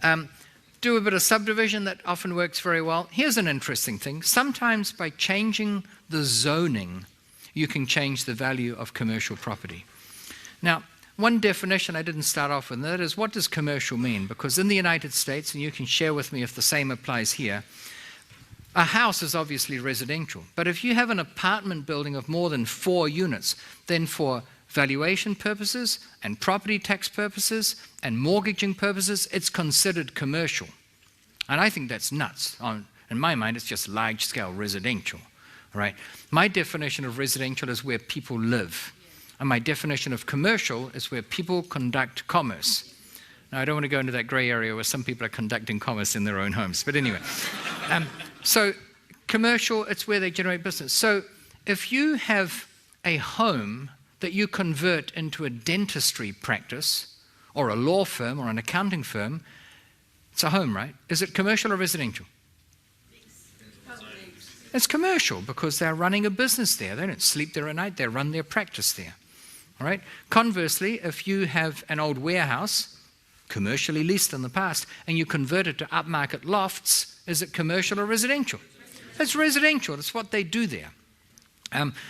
Do a bit of subdivision, that often works very well. Here's an interesting thing. Sometimes by changing the zoning, you can change the value of commercial property. Now, one definition I didn't start off with, and that is, what does commercial mean? Because in the United States, and you can share with me if the same applies here, a house is obviously residential. But if you have an apartment building of more than 4 units, then for valuation purposes and property tax purposes and mortgaging purposes, it's considered commercial. And I think that's nuts. In my mind, it's just large-scale residential. Right? My definition of residential is where people live. And my definition of commercial is where people conduct commerce. Now, I don't want to go into that grey area where some people are conducting commerce in their own homes. But anyway. So commercial, it's where they generate business. So if you have a home that you convert into a dentistry practice or a law firm or an accounting firm, it's a home, right? Is it commercial or residential? It's commercial because they're running a business there. They don't sleep there at night. They run their practice there. All right? Conversely, if you have an old warehouse, commercially leased in the past, and you convert it to upmarket lofts, is it commercial or residential? It's residential. It's what they do there.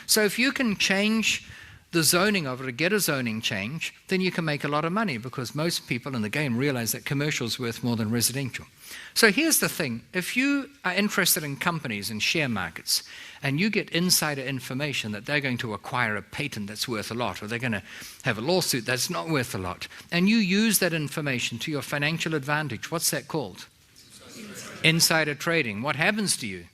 So if you can change the zoning of it or get a zoning change, then you can make a lot of money because most people in the game realize that commercial is worth more than residential. So here's the thing. If you are interested in companies and share markets and you get insider information that they're going to acquire a patent that's worth a lot or they're going to have a lawsuit that's not worth a lot, and you use that information to your financial advantage, what's that called? Insider trading. What happens to you?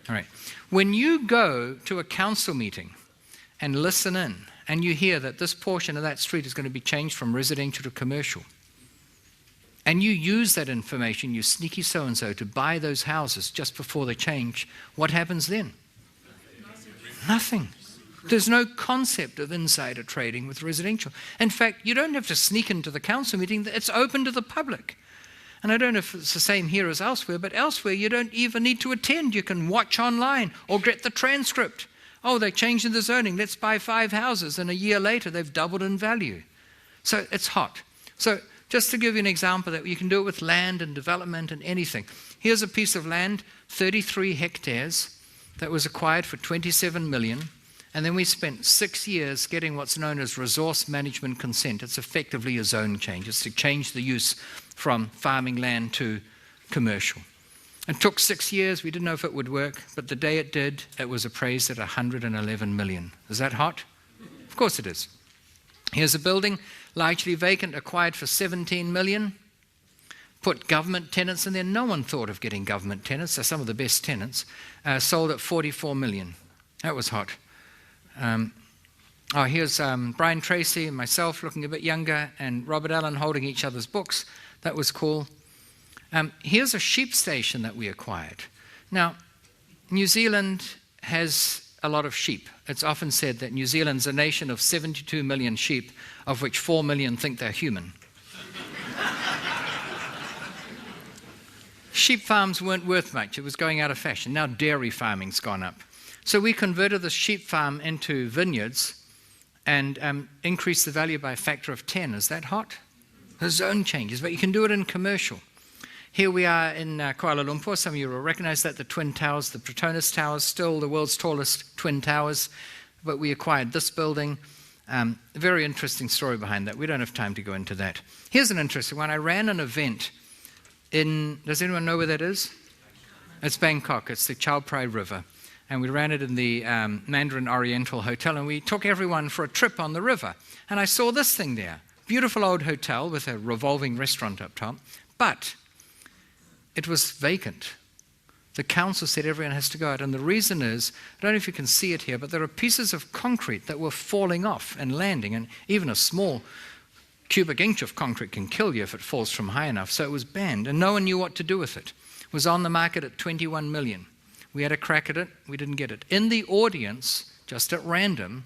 All right. When you go to a council meeting and listen in, and you hear that this portion of that street is going to be changed from residential to commercial, and you use that information, you sneaky so-and-so, to buy those houses just before they change, what happens then? Nothing. There's no concept of insider trading with residential. In fact, you don't have to sneak into the council meeting. It's open to the public. And I don't know if it's the same here as elsewhere, but elsewhere you don't even need to attend. You can watch online or get the transcript. Oh, they're changing the zoning. Let's buy 5 houses. And a year later, they've doubled in value. So it's hot. So just to give you an example that you can do it with land and development and anything. Here's a piece of land, 33 hectares, that was acquired for 27 million. And then we spent 6 years getting what's known as resource management consent. It's effectively a zone change. It's to change the use from farming land to commercial. It took 6 years. We didn't know if it would work, but the day it did, it was appraised at 111 million. Is that hot? Of course it is. Here's a building, largely vacant, acquired for 17 million. Put government tenants in there. No one thought of getting government tenants. They're some of the best tenants. Sold at 44 million. That was hot. Here's Brian Tracy and myself looking a bit younger, and Robert Allen holding each other's books. That was cool. Here's a sheep station that we acquired. Now, New Zealand has a lot of sheep. It's often said that New Zealand's a nation of 72 million sheep, of which 4 million think they're human. Sheep farms weren't worth much. It was going out of fashion. Now dairy farming's gone up. So we converted the sheep farm into vineyards and increased the value by a factor of 10. Is that hot? The zone changes, but you can do it in commercial. Here we are in Kuala Lumpur. Some of you will recognize that, the Twin Towers, the Petronas Towers, still the world's tallest twin towers. But we acquired this building. A very interesting story behind that. We don't have time to go into that. Here's an interesting one. I ran an event in, does anyone know where that is? It's Bangkok. It's the Chao Phraya River. And we ran it in the Mandarin Oriental Hotel, and we took everyone for a trip on the river. And I saw this thing there. Beautiful old hotel with a revolving restaurant up top. But it was vacant. The council said everyone has to go out. And the reason is, I don't know if you can see it here, but there are pieces of concrete that were falling off and landing. And even a small cubic inch of concrete can kill you if it falls from high enough. So it was banned, and no one knew what to do with it. It was on the market at 21 million. We had a crack at it. We didn't get it. In the audience, just at random,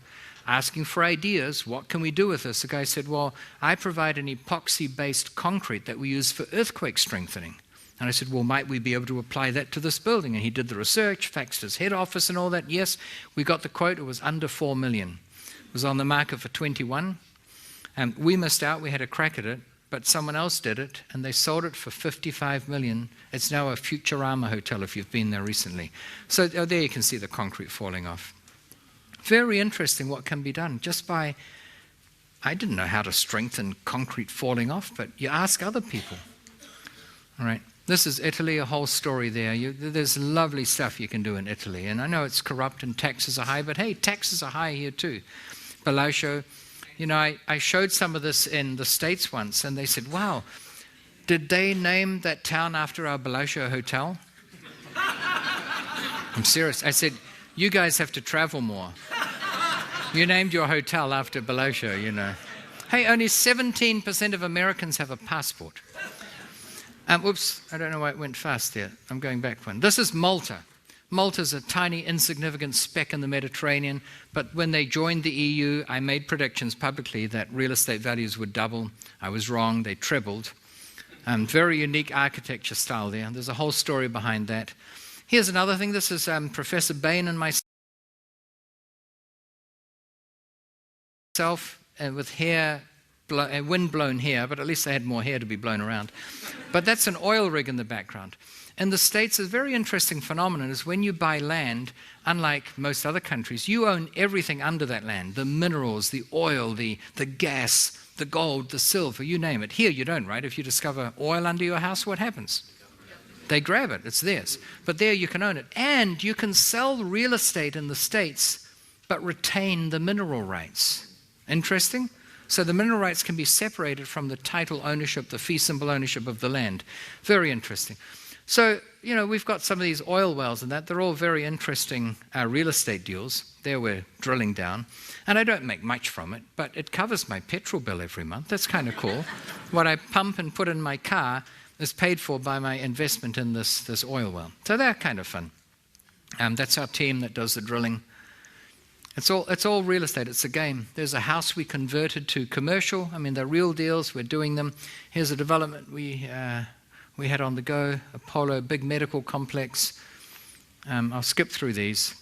asking for ideas, what can we do with this? The guy said, well, I provide an epoxy-based concrete that we use for earthquake strengthening. And I said, well, might we be able to apply that to this building? And he did the research, faxed his head office and all that. Yes, we got the quote. It was under 4 million. It was on the market for 21. We missed out. We had a crack at it. but someone else did it, and they sold it for $55 million. It's now a Futurama hotel if you've been there recently. So there you can see the concrete falling off. Very interesting what can be done just by, I didn't know how to strengthen concrete falling off, but you ask other people. All right. This is Italy, a whole story there. There's lovely stuff you can do in Italy. And I know it's corrupt and taxes are high, but hey, taxes are high here too. Bellagio, you know, I showed some of this in the States once, and they said, wow, did they name that town after our Bellagio hotel? I'm serious. I said, you guys have to travel more. You named your hotel after Bellagio, you know. Hey, only 17% of Americans have a passport. Whoops, I don't know why it went fast there. I'm going back one. This is Malta. Malta's a tiny, insignificant speck in the Mediterranean, but when they joined the EU, I made predictions publicly that real estate values would double. I was wrong, they trebled. Very unique architecture style there. There's a whole story behind that. Here's another thing. This is Professor Bain and myself with hair, wind-blown hair, but at least they had more hair to be blown around. But that's an oil rig in the background. In the States, a very interesting phenomenon is when you buy land, unlike most other countries, you own everything under that land, the minerals, the oil, the gas, the gold, the silver, you name it. Here you don't, right? If you discover oil under your house, what happens? They grab it, it's theirs. But there you can own it. And you can sell real estate in the States, but retain the mineral rights. Interesting? So the mineral rights can be separated from the title ownership, the fee simple ownership of the land. Very interesting. So, you know, we've got some of these oil wells and that. They're all very interesting real estate deals. There we're drilling down. And I don't make much from it, but it covers my petrol bill every month. That's kind of cool. What I pump and put in my car is paid for by my investment in this oil well. So they're kind of fun. That's our team that does the drilling. It's all real estate. It's a game. There's a house we converted to commercial. I mean, they're real deals. We're doing them. Here's a development we had on the go, Apollo, big medical complex. I'll skip through these.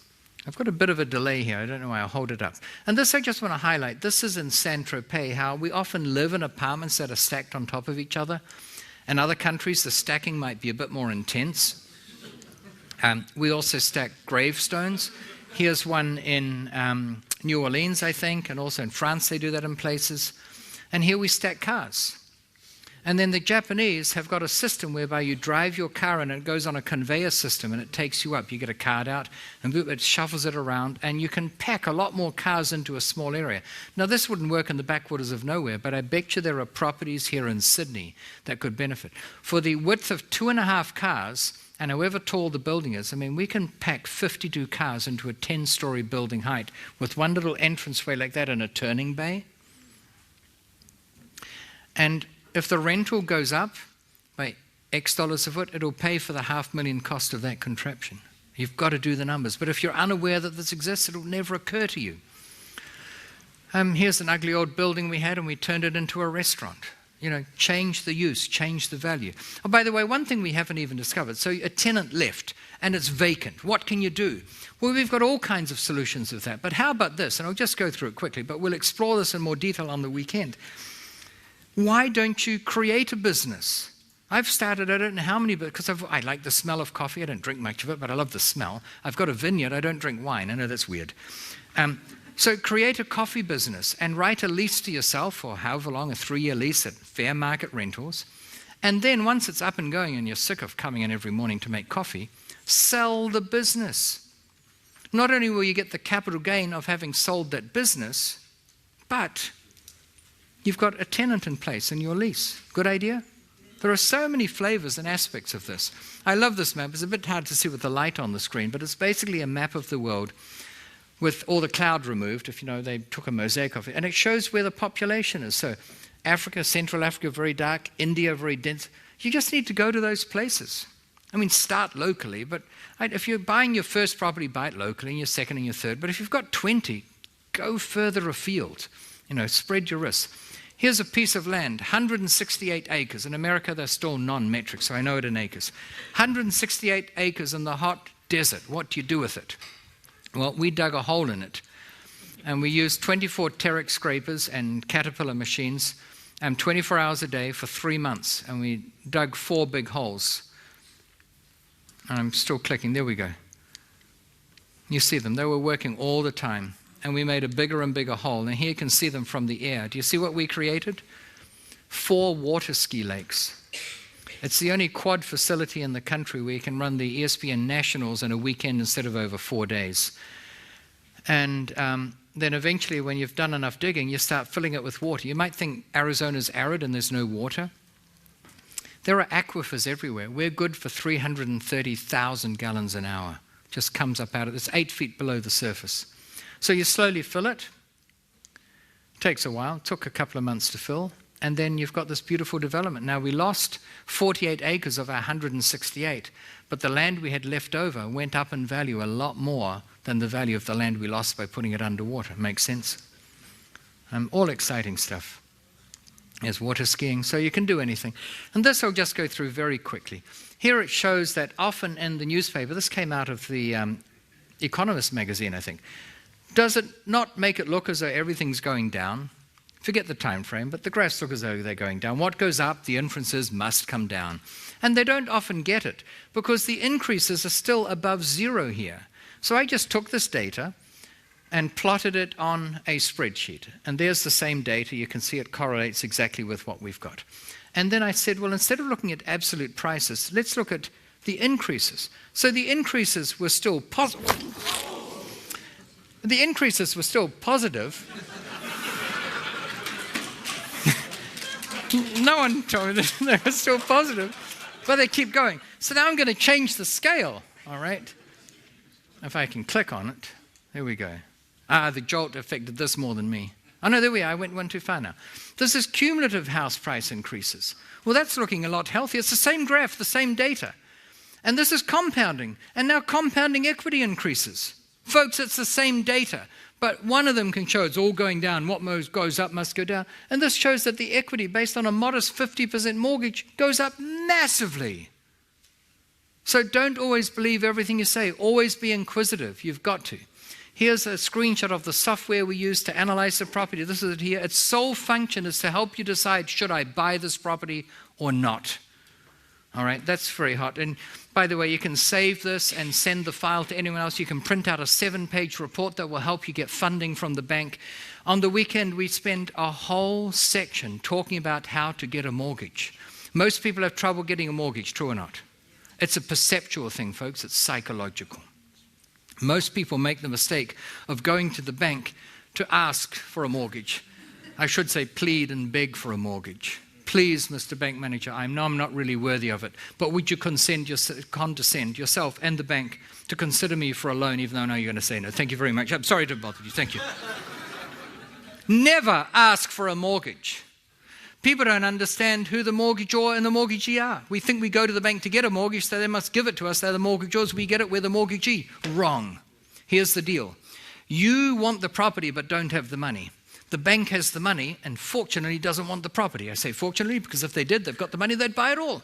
I've got a bit of a delay here. I don't know why. I'll hold it up. And this I just want to highlight. This is in Saint-Tropez, how we often live in apartments that are stacked on top of each other. In other countries, the stacking might be a bit more intense. We also stack gravestones. Here's one in New Orleans, I think, and also in France they do that in places. And here we stack cars. And then the Japanese have got a system whereby you drive your car and it goes on a conveyor system and it takes you up. You get a card out and it shuffles it around and you can pack a lot more cars into a small area. Now this wouldn't work in the backwaters of nowhere, but I bet you there are properties here in Sydney that could benefit. For the width of 2.5 cars, and however tall the building is, I mean, we can pack 52 cars into a 10-story building height with one little entranceway like that and a turning bay. And if the rental goes up by X dollars a foot, it'll pay for the $500,000 cost of that contraption. You've got to do the numbers. But if you're unaware that this exists, it'll never occur to you. Here's an ugly old building we had, and we turned it into a restaurant. You know, change the use, change the value. Oh, by the way, one thing we haven't even discovered. So a tenant left and it's vacant. What can you do? Well, we've got all kinds of solutions with that. But how about this? And I'll just go through it quickly, but we'll explore this in more detail on the weekend. Why don't you create a business? I've started at it, and how many, because I like the smell of coffee. I don't drink much of it, but I love the smell. I've got a vineyard. I don't drink wine. I know that's weird. So create a coffee business and write a lease to yourself for however long, a 3-year lease at fair market rentals. And then once it's up and going and you're sick of coming in every morning to make coffee, sell the business. Not only will you get the capital gain of having sold that business, but you've got a tenant in place in your lease. Good idea? There are so many flavors and aspects of this. I love this map. It's a bit hard to see with the light on the screen, but it's basically a map of the world with all the cloud removed. If you know, they took a mosaic of it, and it shows where the population is. So Africa, Central Africa, very dark, India, very dense. You just need to go to those places. I mean, start locally, but if you're buying your first property, buy it locally, and your second and your third. But if you've got 20, go further afield. You know, spread your risk. Here's a piece of land, 168 acres. In America, they're still non-metric, so I know it in acres. 168 acres in the hot desert. What do you do with it? Well, we dug a hole in it, and we used 24 Terex scrapers and Caterpillar machines, 24 hours a day for 3 months, and we dug 4 big holes. And I'm still clicking. There we go. You see them. They were working all the time. And we made a bigger and bigger hole. And here you can see them from the air. Do you see what we created? 4 water ski lakes. It's the only quad facility in the country where you can run the ESPN Nationals in a weekend instead of over 4 days. And then eventually, when you've done enough digging, you start filling it with water. You might think Arizona's arid and there's no water. There are aquifers everywhere. We're good for 330,000 gallons an hour. Just comes up out of it. It's 8 feet below the surface. So you slowly fill it. Takes a while. Took a couple of months to fill. And then you've got this beautiful development. Now, we lost 48 acres of our 168, but the land we had left over went up in value a lot more than the value of the land we lost by putting it underwater. Makes sense? All exciting stuff. There's water skiing, so you can do anything. And this I'll just go through very quickly. Here it shows that often in the newspaper, this came out of the Economist magazine, I think. Does it not make it look as though everything's going down? Forget the time frame, but the graphs look as though they're going down. What goes up, the inferences must come down. And they don't often get it, because the increases are still above 0 here. So I just took this data and plotted it on a spreadsheet. And there's the same data. You can see it correlates exactly with what we've got. And then I said, well, instead of looking at absolute prices, let's look at the increases. So the increases were still positive. The increases were still positive. No one told me that they were still positive, but they keep going. So now I'm going to change the scale, all right? If I can click on it. There we go. The jolt affected this more than me. Oh, no, there we are. I went one too far now. This is cumulative house price increases. Well, that's looking a lot healthier. It's the same graph, the same data. And this is compounding. And now compounding equity increases. Folks, it's the same data. But one of them can show it's all going down. What goes up must go down. And this shows that the equity, based on a modest 50% mortgage, goes up massively. So don't always believe everything you say. Always be inquisitive. You've got to. Here's a screenshot of the software we use to analyze the property. This is it here. Its sole function is to help you decide, should I buy this property or not? All right, that's very hot. And by the way, you can save this and send the file to anyone else. You can print out a 7-page report that will help you get funding from the bank. On the weekend, we spend a whole section talking about how to get a mortgage. Most people have trouble getting a mortgage, true or not? It's a perceptual thing, folks. It's psychological. Most people make the mistake of going to the bank to ask for a mortgage. I should say plead and beg for a mortgage. Please, Mr. Bank Manager, I know I'm not really worthy of it, but would you condescend yourself and the bank to consider me for a loan, even though I know you're going to say no? Thank you very much. I'm sorry to bother you. Thank you. Never ask for a mortgage. People don't understand who the mortgagor and the mortgagee are. We think we go to the bank to get a mortgage, so they must give it to us. They're the mortgagors. We get it. We're the mortgagee. Wrong. Here's the deal. You want the property but don't have the money. The bank has the money and fortunately doesn't want the property. I say fortunately because if they did, they've got the money, they'd buy it all.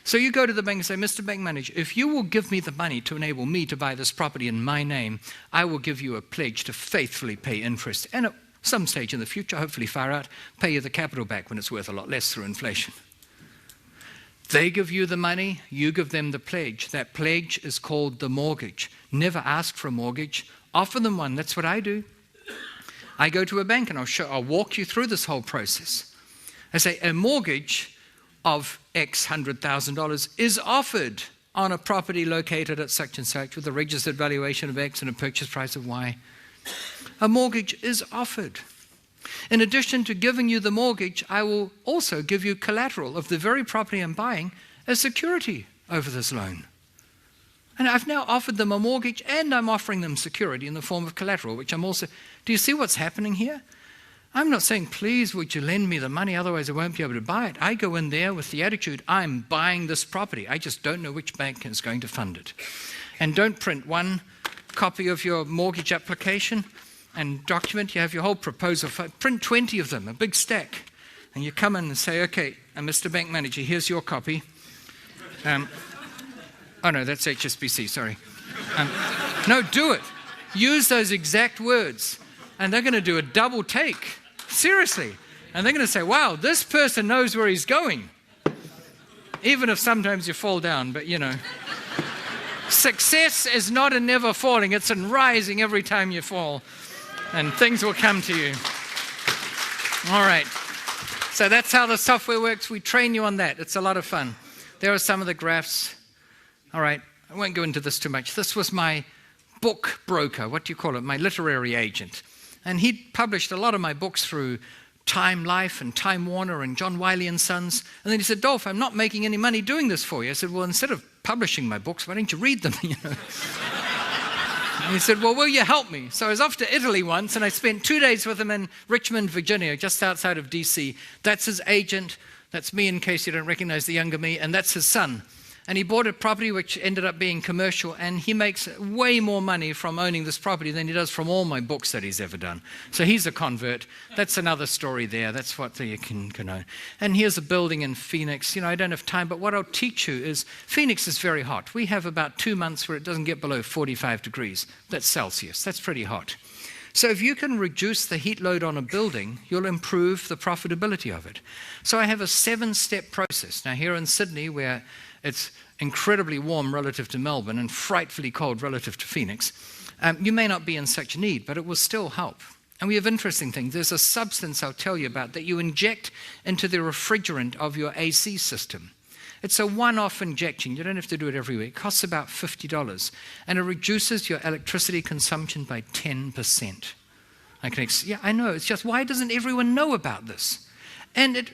So you go to the bank and say, Mr. Bank Manager, if you will give me the money to enable me to buy this property in my name, I will give you a pledge to faithfully pay interest and at some stage in the future, hopefully far out, pay you the capital back when it's worth a lot less through inflation. They give you the money, you give them the pledge. That pledge is called the mortgage. Never ask for a mortgage. Offer them one. That's what I do. I go to a bank and I'll walk you through this whole process. I say a mortgage of X $100,000 is offered on a property located at such and such with a registered valuation of X and a purchase price of Y. A mortgage is offered. In addition to giving you the mortgage, I will also give you collateral of the very property I'm buying as security over this loan. And I've now offered them a mortgage and I'm offering them security in the form of collateral, which I'm also... Do you see what's happening here? I'm not saying, please, would you lend me the money, otherwise I won't be able to buy it. I go in there with the attitude, I'm buying this property. I just don't know which bank is going to fund it. And don't print one copy of your mortgage application and document. You have your whole proposal. Print 20 of them, a big stack. And you come in and say, okay, Mr. Bank Manager, here's your copy. Oh, no, that's HSBC, sorry. No, do it. Use those exact words. And they're going to do a double take. Seriously. And they're going to say, wow, this person knows where he's going. Even if sometimes you fall down, but you know. Success is not in never falling, it's in rising every time you fall. And things will come to you. All right. So that's how the software works. We train you on that. It's a lot of fun. There are some of the graphs. All right. I won't go into this too much. This was my book broker. What do you call it? My literary agent. And he published a lot of my books through Time Life and Time Warner and John Wiley and Sons. And then he said, Dolf, I'm not making any money doing this for you. I said, well, instead of publishing my books, why don't you read them? You know? And he said, well, will you help me? So I was off to Italy once, and I spent 2 days with him in Richmond, Virginia, just outside of D.C. That's his agent. That's me, in case you don't recognize the younger me. And that's his son. And he bought a property which ended up being commercial, and he makes way more money from owning this property than he does from all my books that he's ever done. So he's a convert. That's another story there. That's what you can own. And here's a building in Phoenix. You know, I don't have time, but what I'll teach you is Phoenix is very hot. We have about 2 months where it doesn't get below 45 degrees. That's Celsius. That's pretty hot. So if you can reduce the heat load on a building, you'll improve the profitability of it. So I have a 7-step process. Now here in Sydney, where it's incredibly warm relative to Melbourne and frightfully cold relative to Phoenix, you may not be in such need, but it will still help. And we have interesting things. There's a substance I'll tell you about that you inject into the refrigerant of your AC system. It's a one-off injection. You don't have to do it every week. It costs about $50. And it reduces your electricity consumption by 10%. Yeah, I know. It's just, why doesn't everyone know about this? And it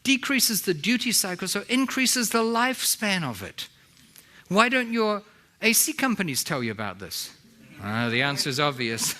decreases the duty cycle, so increases the lifespan of it. Why don't your AC companies tell you about this? The answer is obvious.